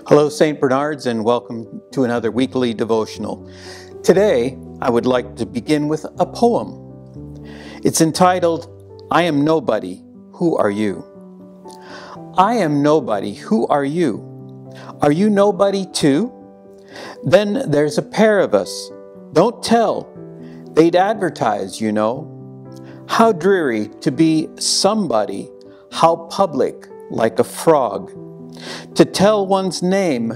Hello, St. Bernards, and welcome to another weekly devotional. Today, I would like to begin with a poem. It's entitled, I Am Nobody, Who Are You? I am nobody, who are you? Are you nobody too? Then there's a pair of us. Don't tell. They'd advertise, you know. How dreary to be somebody, how public, like a frog. To tell one's name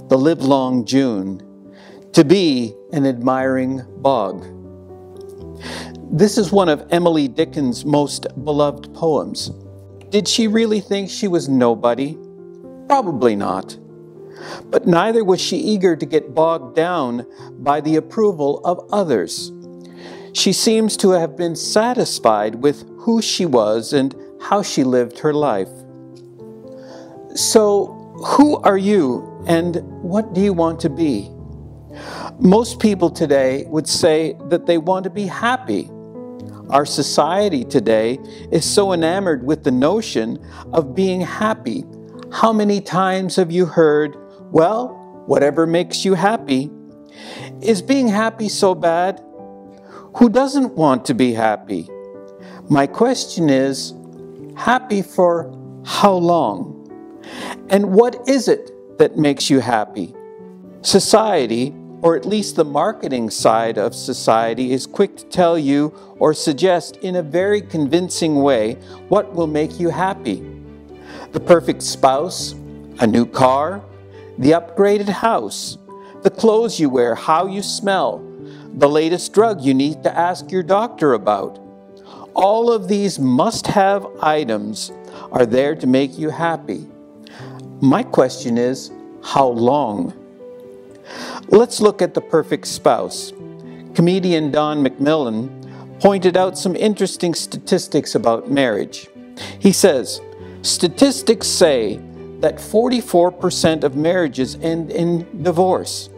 the livelong June, to be an admiring bog. This is one of Emily Dickin's most beloved poems. Did she really think she was nobody? Probably not. But neither was she eager to get bogged down by the approval of others. She seems to have been satisfied with who she was and how she lived her life. So, who are you and what do you want to be? Most people today would say that they want to be happy. Our society today is so enamored with the notion of being happy. How many times have you heard, well, whatever makes you happy? Is being happy so bad? Who doesn't want to be happy? My question is, happy for how long? And what is it that makes you happy? Society, or at least the marketing side of society, is quick to tell you or suggest in a very convincing way what will make you happy. The perfect spouse, a new car, the upgraded house, the clothes you wear, how you smell, the latest drug you need to ask your doctor about. All of these must-have items are there to make you happy. My question is, how long? Let's look at the perfect spouse. Comedian Don McMillan pointed out some interesting statistics about marriage. He says, statistics say that 44% of marriages end in divorce.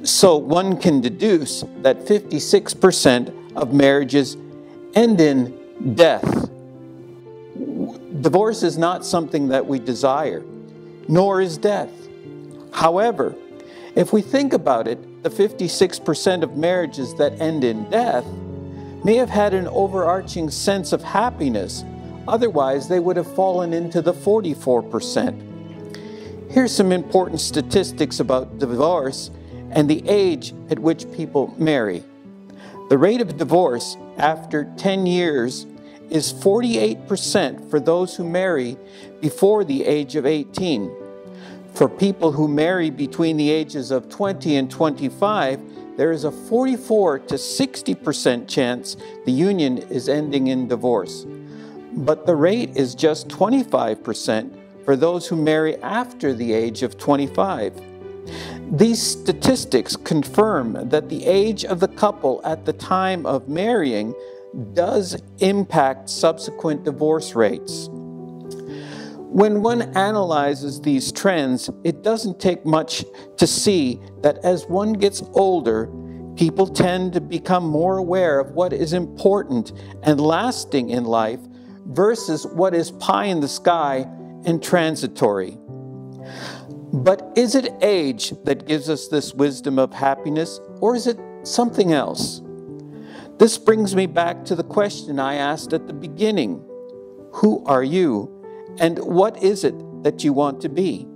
So one can deduce that 56% of marriages end in death. Divorce is not something that we desire, nor is death. However, if we think about it, the 56% of marriages that end in death may have had an overarching sense of happiness. Otherwise, they would have fallen into the 44%. Here's some important statistics about divorce and the age at which people marry. The rate of divorce after 10 years is 48% for those who marry before the age of 18. For people who marry between the ages of 20 and 25, there is a 44 to 60% chance the union is ending in divorce. But the rate is just 25% for those who marry after the age of 25. These statistics confirm that the age of the couple at the time of marrying does impact subsequent divorce rates. When one analyzes these trends, it doesn't take much to see that as one gets older, people tend to become more aware of what is important and lasting in life versus what is pie in the sky and transitory. But is it age that gives us this wisdom of happiness, or is it something else? This brings me back to the question I asked at the beginning. Who are you, and what is it that you want to be?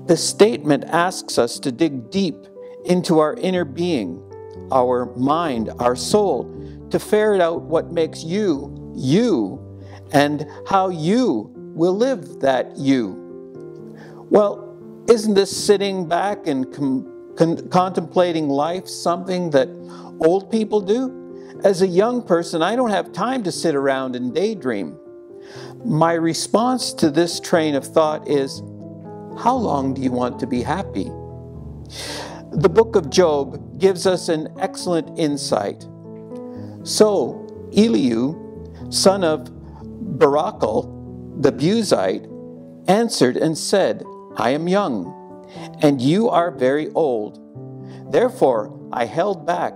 The statement asks us to dig deep into our inner being, our mind, our soul, to ferret out what makes you, you, and how you will live that you. Well, isn't this sitting back and contemplating life something that old people do? As a young person, I don't have time to sit around and daydream. My response to this train of thought is, how long do you want to be happy? The book of Job gives us an excellent insight. So Elihu, son of Barachel, the Buzite, answered and said, I am young, and you are very old. Therefore I held back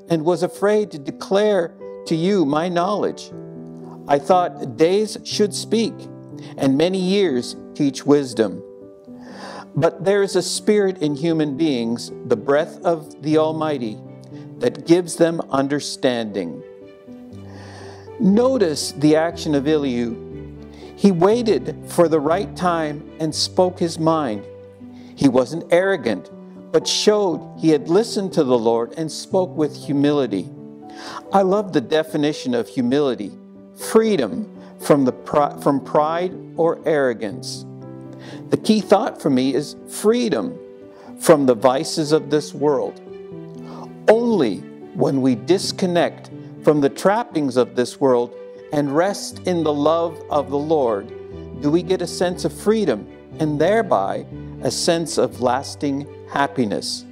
and was afraid to declare to you my knowledge. I thought days should speak, and many years teach wisdom. But there is a spirit in human beings, the breath of the Almighty, that gives them understanding. Notice the action of Elihu. He waited for the right time and spoke his mind. He wasn't arrogant, but showed he had listened to the Lord and spoke with humility. I love the definition of humility: freedom from pride or arrogance. The key thought for me is freedom from the vices of this world. Only when we disconnect from the trappings of this world and rest in the love of the Lord do we get a sense of freedom and thereby a sense of lasting happiness.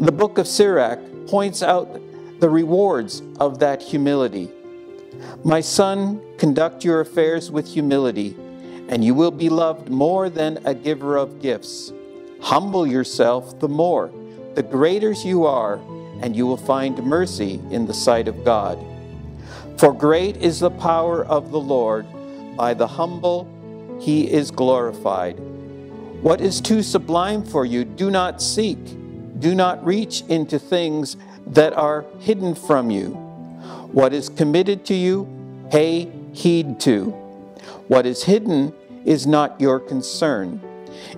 The book of Sirach points out the rewards of that humility. My son, conduct your affairs with humility, and you will be loved more than a giver of gifts. Humble yourself the more, the greater you are, and you will find mercy in the sight of God. For great is the power of the Lord, by the humble he is glorified. What is too sublime for you, do not seek. Do not reach into things that are hidden from you. What is committed to you, pay heed to. What is hidden is not your concern.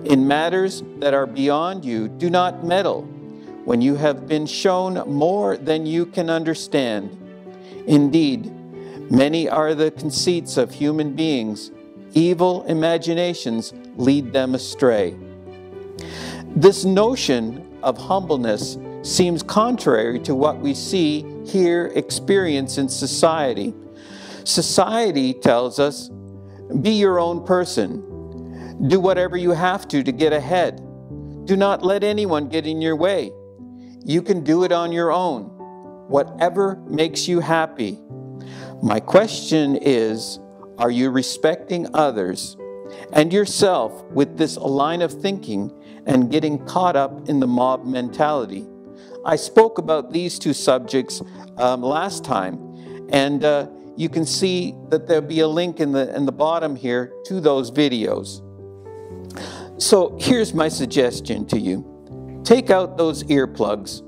In matters that are beyond you, do not meddle, when you have been shown more than you can understand. Indeed, many are the conceits of human beings. Evil imaginations lead them astray. This notion of humbleness seems contrary to what we see, hear, experience in society. Society tells us, be your own person. Do whatever you have to get ahead. Do not let anyone get in your way. You can do it on your own. Whatever makes you happy. My question is, are you respecting others and yourself with this line of thinking and getting caught up in the mob mentality? I spoke about these two subjects last time, and you can see that there'll be a link in the bottom here to those videos. So here's my suggestion to you. Take out those earplugs.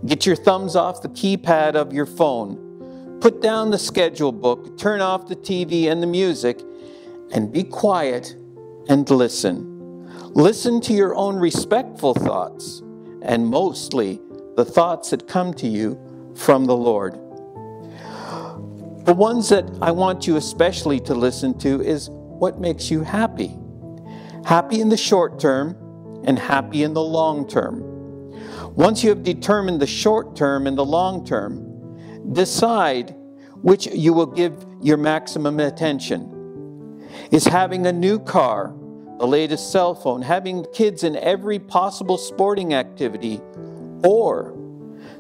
Get your thumbs off the keypad of your phone. Put down the schedule book, turn off the TV and the music, and be quiet and listen. Listen to your own respectful thoughts, and mostly the thoughts that come to you from the Lord. The ones that I want you especially to listen to is what makes you happy. Happy in the short term and happy in the long term. Once you have determined the short term and the long term, decide which you will give your maximum attention. Is having a new car, the latest cell phone, having kids in every possible sporting activity, or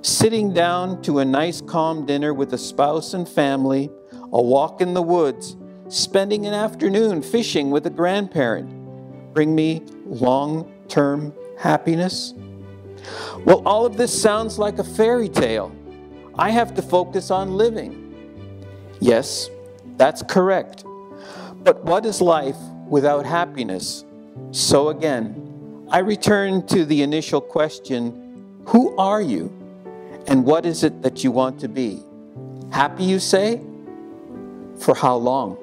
sitting down to a nice calm dinner with a spouse and family, a walk in the woods, spending an afternoon fishing with a grandparent, bring me long-term happiness? Well, all of this sounds like a fairy tale. I have to focus on living. Yes, that's correct. But what is life without happiness? So again, I return to the initial question, who are you? And what is it that you want to be? Happy, you say? For how long?